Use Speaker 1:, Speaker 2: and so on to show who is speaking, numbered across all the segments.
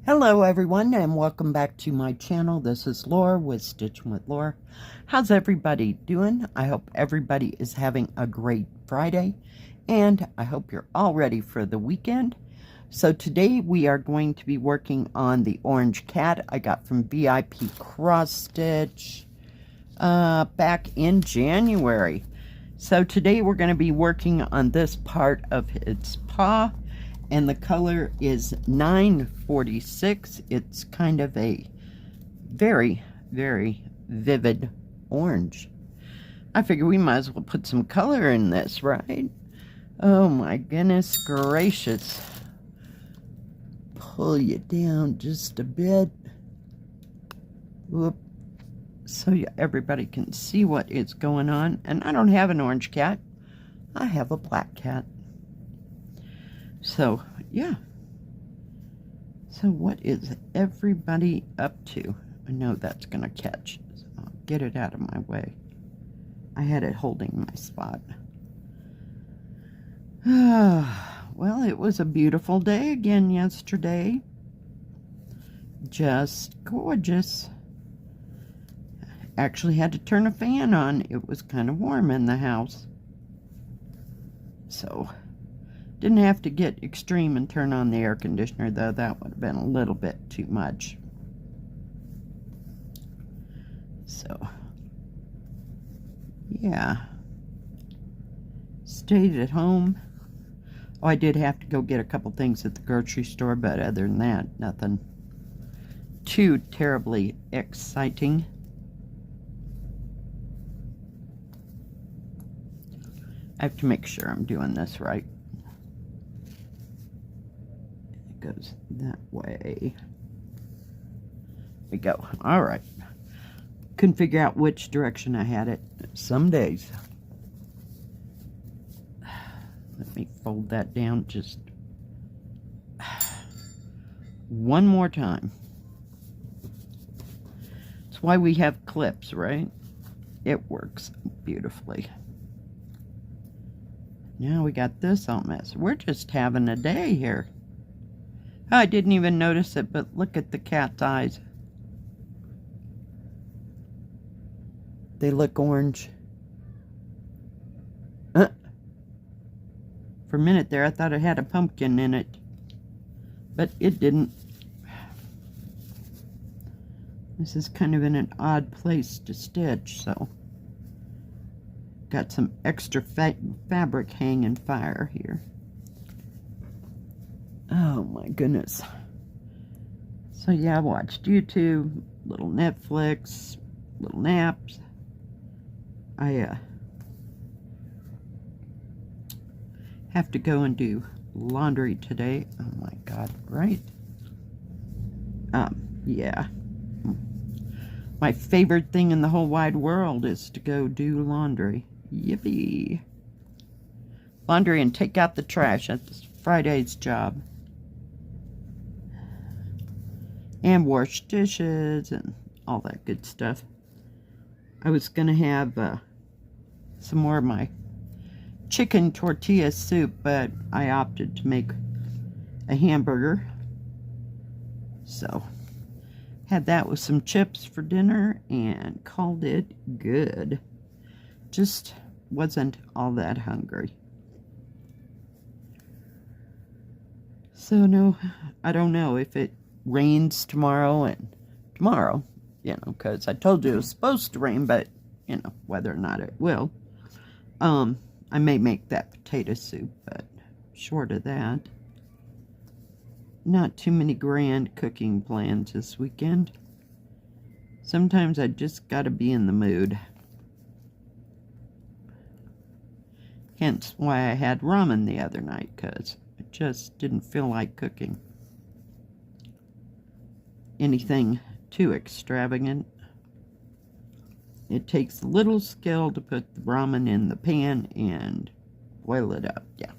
Speaker 1: Hello everyone and welcome back to my channel. This is Lora with Stitchin with Lora. How's everybody doing? I hope everybody is having a great Friday and I hope you're all ready for the weekend. So today we are going to be working on the orange cat I got from VIPCrossStitch back in January. So today we're going to be working on this part of its paw. And the color is 946. It's kind of a very, very vivid orange. I figure we might as well put some color in this, right? Oh my goodness gracious. Pull you down just a bit. Whoop. So everybody can see what is going on. And I don't have an orange cat. I have a black cat. So, yeah. So, what is everybody up to? I know that's going to catch. So I'll get it out of my way. I had it holding my spot. Well, it was a beautiful day again yesterday. Just gorgeous. Actually had to turn a fan on. It was kind of warm in the house. So didn't have to get extreme and turn on the air conditioner, though. That would have been a little bit too much. So, yeah. Stayed at home. Oh, I did have to go get a couple things at the grocery store, but other than that, nothing too terribly exciting. I have to make sure I'm doing this right. Goes that way. There we go. All right. Couldn't figure out which direction I had it some days. Let me fold that down just one more time. That's why we have clips, right? It works beautifully. Now we got this all messed. We're just having a day here. Oh, I didn't even notice it, but look at the cat's eyes. They look orange. For a minute there, I thought it had a pumpkin in it, but it didn't. This is kind of in an odd place to stitch, so got some extra fabric hanging fire here. Oh my goodness. So yeah, I watched YouTube, little Netflix, little naps. I have to go and do laundry today. Oh my God, right? Yeah. My favorite thing in the whole wide world is to go do laundry. Yippee. Laundry and take out the trash. That's Friday's job. And wash dishes and all that good stuff. I was going to have some more of my chicken tortilla soup, but I opted to make a hamburger. So, had that with some chips for dinner and called it good. Just wasn't all that hungry. So, no, I don't know if it rains tomorrow, you know, because I told you it was supposed to rain, but, you know, whether or not it will. I may make that potato soup, but short of that, not too many grand cooking plans this weekend. Sometimes I just gotta be in the mood. Hence why I had ramen the other night, because I just didn't feel like cooking anything too extravagant. It takes little skill to put the ramen in the pan and boil it up. Yeah.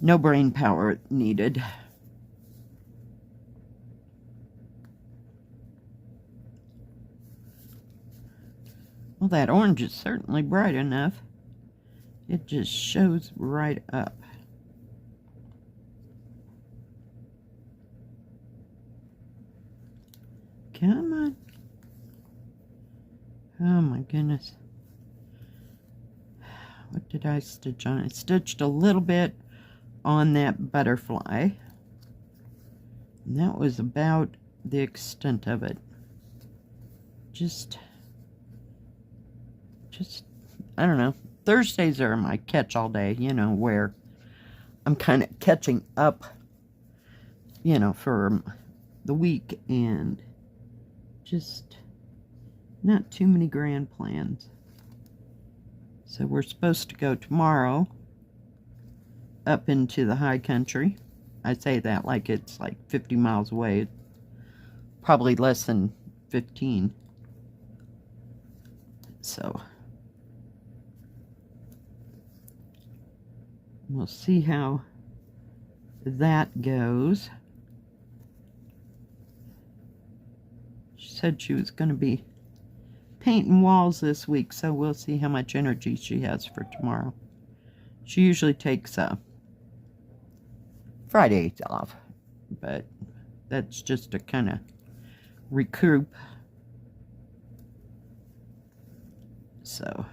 Speaker 1: No brain power needed. Well, that orange is certainly bright enough. It just shows right up. Come on. Oh my goodness. What did I stitch on? I stitched a little bit on that butterfly. And that was about the extent of it. Just, I don't know. Thursdays are my catch-all day, you know, where I'm kind of catching up, you know, for the week, and just not too many grand plans. So we're supposed to go tomorrow up into the high country. I say that like it's like 50 miles away. Probably less than 15. So we'll see how that goes. She said she was going to be painting walls this week, so we'll see how much energy she has for tomorrow. She usually takes Fridays off, but that's just to kind of recoup. So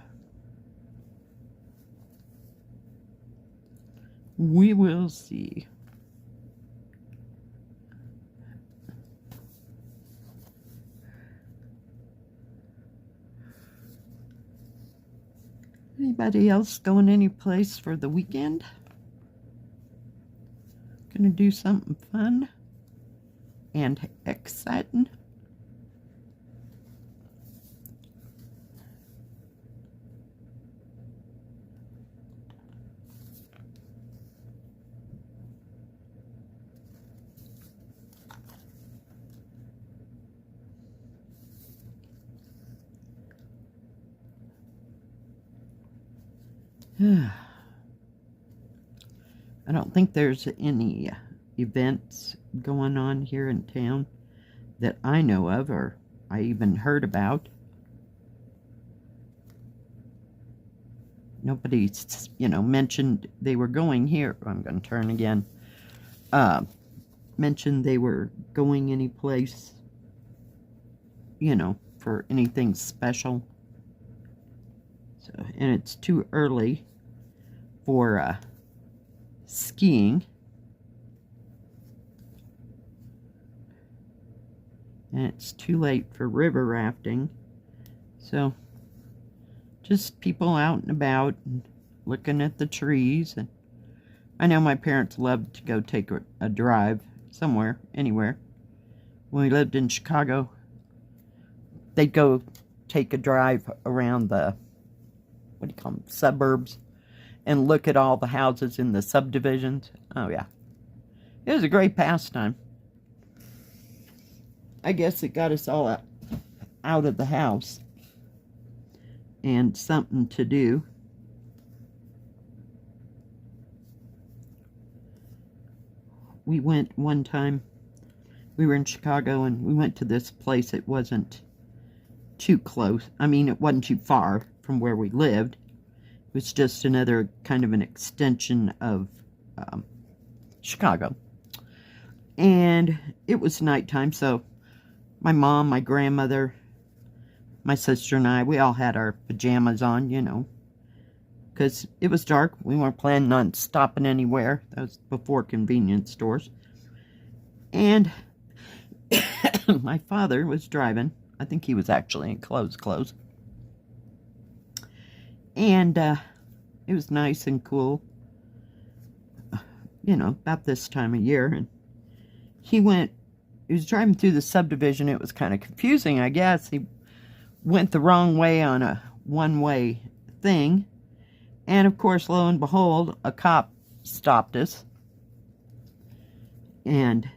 Speaker 1: we will see. Anybody else going any place for the weekend? Gonna do something fun and exciting? I don't think there's any events going on here in town that I know of or I even heard about. Nobody's, you know, mentioned they were going here. I'm going to turn again. Mentioned they were going any place, you know, for anything special. So, and it's too early for skiing. And it's too late for river rafting. So, just people out and about and looking at the trees. And I know my parents loved to go take a drive somewhere, anywhere. When we lived in Chicago, they'd go take a drive around the, what do you call them, suburbs, and look at all the houses in the subdivisions. Oh yeah, it was a great pastime. I guess it got us all out of the house and something to do. We went one time, we were in Chicago, and we went to this place. It wasn't too close. I mean, it wasn't too far from where we lived. It was just another kind of an extension of Chicago. And it was nighttime, so my mom, my grandmother, my sister and I, we all had our pajamas on, you know, because it was dark. We weren't planning on stopping anywhere. That was before convenience stores. And my father was driving. I think he was actually in clothes. And it was nice and cool, you know, about this time of year. And he was driving through the subdivision. It was kind of confusing, I guess. He went the wrong way on a one-way thing. And of course, lo and behold, a cop stopped us. And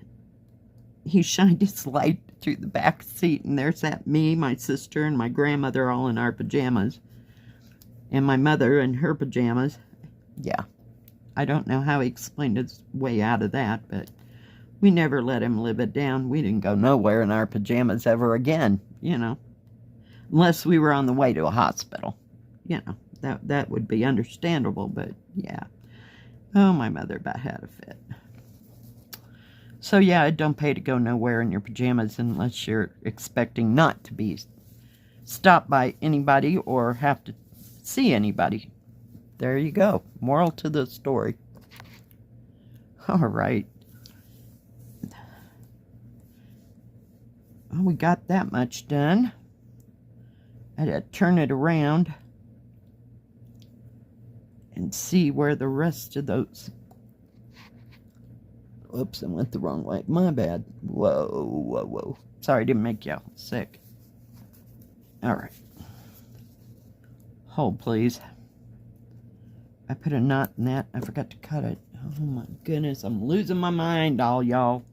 Speaker 1: he shined his light through the back seat. And there sat me, my sister, and my grandmother all in our pajamas. And my mother in her pajamas. Yeah. I don't know how he explained his way out of that, but we never let him live it down. We didn't go nowhere in our pajamas ever again, you know. Unless we were on the way to a hospital. You know, that would be understandable, but yeah. Oh, my mother about had a fit. So yeah, it don't pay to go nowhere in your pajamas unless you're expecting not to be stopped by anybody or have to see anybody. There you go. Moral to the story. All right. Well, we got that much done. I had to turn it around and see where the rest of those... Whoops, I went the wrong way. My bad. Whoa, whoa, whoa. Sorry, I didn't make y'all sick. All right. Hold, please. I put a knot in that. I forgot to cut it. Oh, my goodness. I'm losing my mind, all y'all.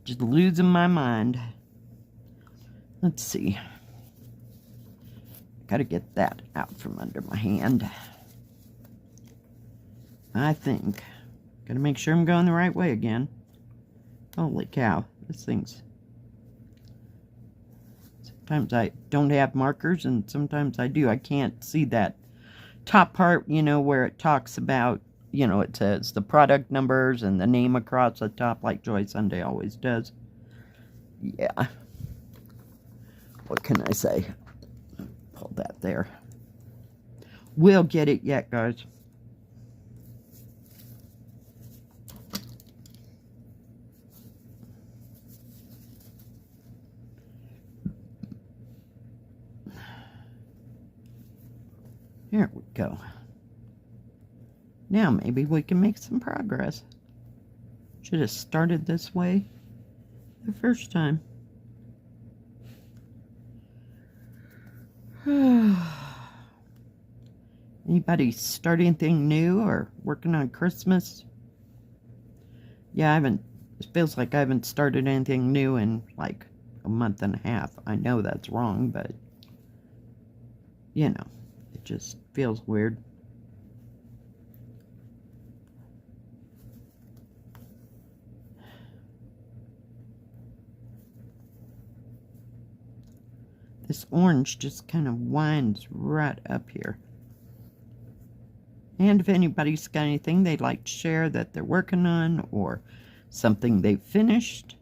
Speaker 1: Just losing my mind. Let's see. Gotta get that out from under my hand. I think. Gotta make sure I'm going the right way again. Holy cow. This thing's... Sometimes I don't have markers and sometimes I do. I can't see that top part, you know, where it talks about, you know, it says the product numbers and the name across the top like Joy Sunday always does. Yeah. What can I say? Pull that there. We'll get it yet, guys. Here we go. Now maybe we can make some progress. Should have started this way the first time. Anybody start anything new or working on Christmas? Yeah, it feels like I haven't started anything new in like a month and a half. I know that's wrong, but you know, it just feels weird. This orange just kind of winds right up here. And if anybody's got anything they'd like to share that they're working on or something they've finished,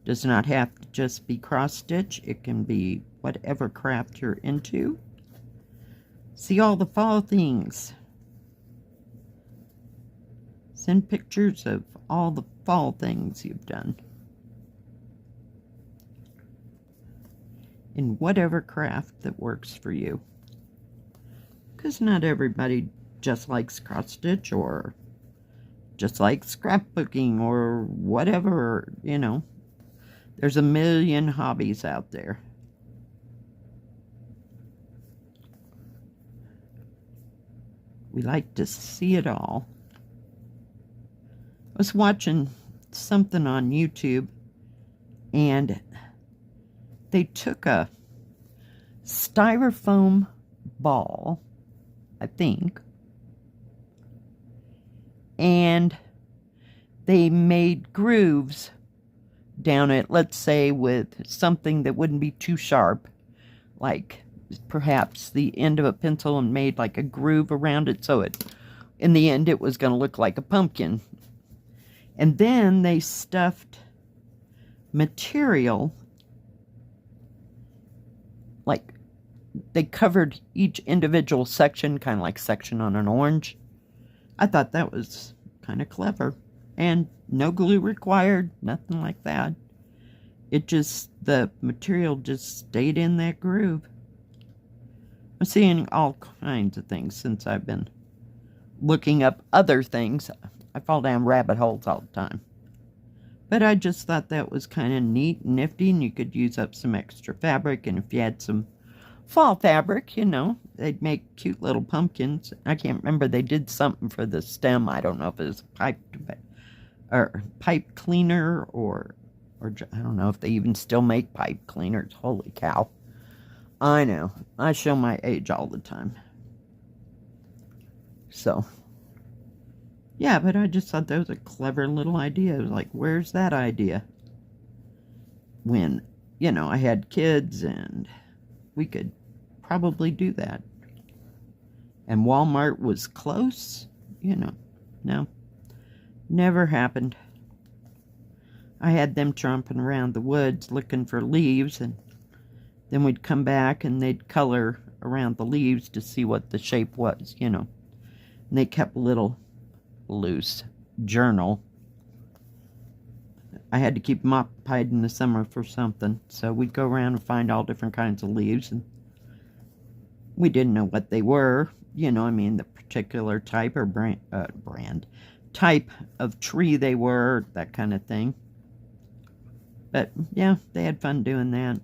Speaker 1: does not have to just be cross stitch. It can be whatever craft you're into. See all the fall things. Send pictures of all the fall things you've done. In whatever craft that works for you. Because not everybody just likes cross stitch or just likes scrapbooking or whatever, you know. There's a million hobbies out there. We like to see it all. I was watching something on YouTube and they took a styrofoam ball, I think, and they made grooves down it, let's say with something that wouldn't be too sharp, like perhaps the end of a pencil, and made like a groove around it so it, in the end, it was going to look like a pumpkin. And then they stuffed material, like they covered each individual section, kind of like section on an orange. I thought that was kind of clever. And no glue required, nothing like that. It just, the material just stayed in that groove. I'm seeing all kinds of things since I've been looking up other things. I fall down rabbit holes all the time. But I just thought that was kind of neat and nifty, and you could use up some extra fabric, and if you had some fall fabric, you know, they'd make cute little pumpkins. I can't remember, they did something for the stem. I don't know if it was pipe cleaner or I don't know if they even still make pipe cleaners. Holy cow. I know. I show my age all the time. So, yeah, but I just thought that was a clever little idea. It was like, where's that idea? When, you know, I had kids and we could probably do that. And Walmart was close, you know. No, never happened. I had them tromping around the woods looking for leaves, and then we'd come back and they'd color around the leaves to see what the shape was, you know. And they kept a little loose journal. I had to keep them occupied in the summer for something, so we'd go around and find all different kinds of leaves, and we didn't know what they were, you know, I mean, the particular type or type of tree they were, that kind of thing. But yeah, they had fun doing that.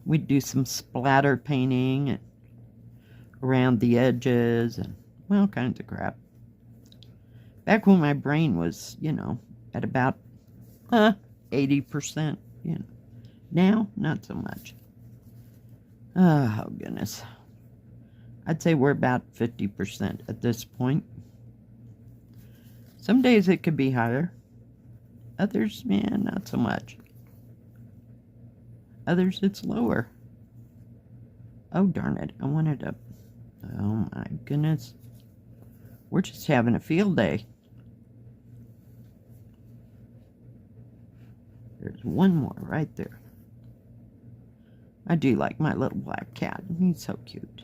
Speaker 1: We'd do some splatter painting around the edges and all kinds of crap. Back when my brain was, you know, at about 80%, you know. Now, not so much. Oh, goodness. I'd say we're about 50% at this point. Some days it could be higher. Others, man, not so much. Others, it's lower. Oh, darn it. I wanted to... Oh, my goodness. We're just having a field day. There's one more right there. I do like my little black cat. He's so cute.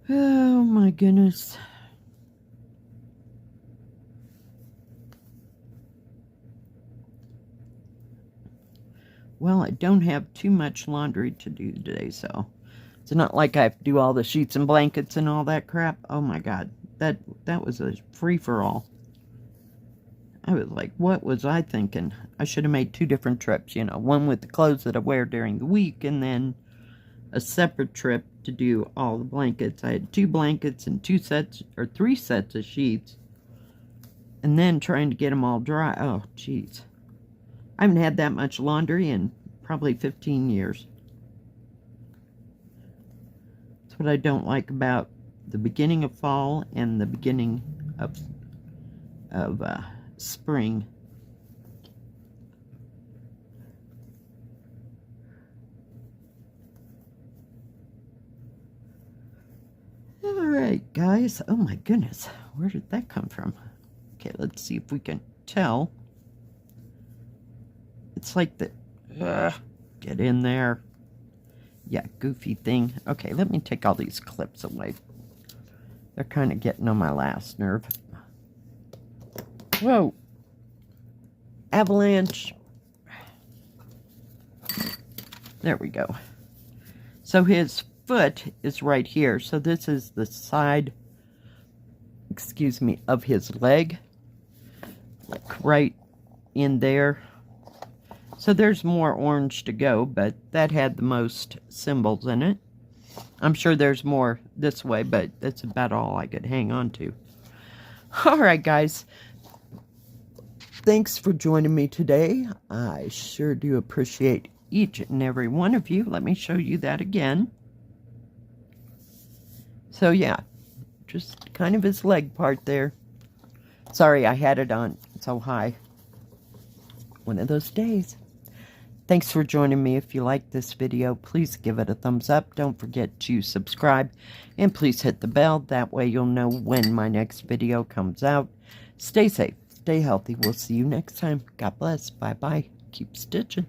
Speaker 1: Oh my goodness. Well, I don't have too much laundry to do today, so it's not like I have to do all the sheets and blankets and all that crap. Oh my God, that was a free-for-all. I was like, what was I thinking? I should have made 2 different trips, you know, one with the clothes that I wear during the week, and then a separate trip to do all the blankets. I had 2 blankets and 3 sets of sheets, and then trying to get them all dry. Oh, jeez. I haven't had that much laundry in probably 15 years. That's what I don't like about the beginning of fall and the beginning of spring. All right, guys. Oh my goodness, where did that come from? Okay, let's see if we can tell. It's like the, get in there. Yeah, goofy thing. Okay, let me take all these clips away. They're kind of getting on my last nerve. Whoa. Avalanche. There we go. So his foot is right here. So this is the side, excuse me, of his leg. Like right in there. So there's more orange to go, but that had the most symbols in it. I'm sure there's more this way, but that's about all I could hang on to. All right, guys. Thanks for joining me today. I sure do appreciate each and every one of you. Let me show you that again. So, yeah, just kind of his leg part there. Sorry, I had it on so high. One of those days. Thanks for joining me. If you like this video, please give it a thumbs up. Don't forget to subscribe. And please hit the bell. That way you'll know when my next video comes out. Stay safe. Stay healthy. We'll see you next time. God bless. Bye-bye. Keep stitching.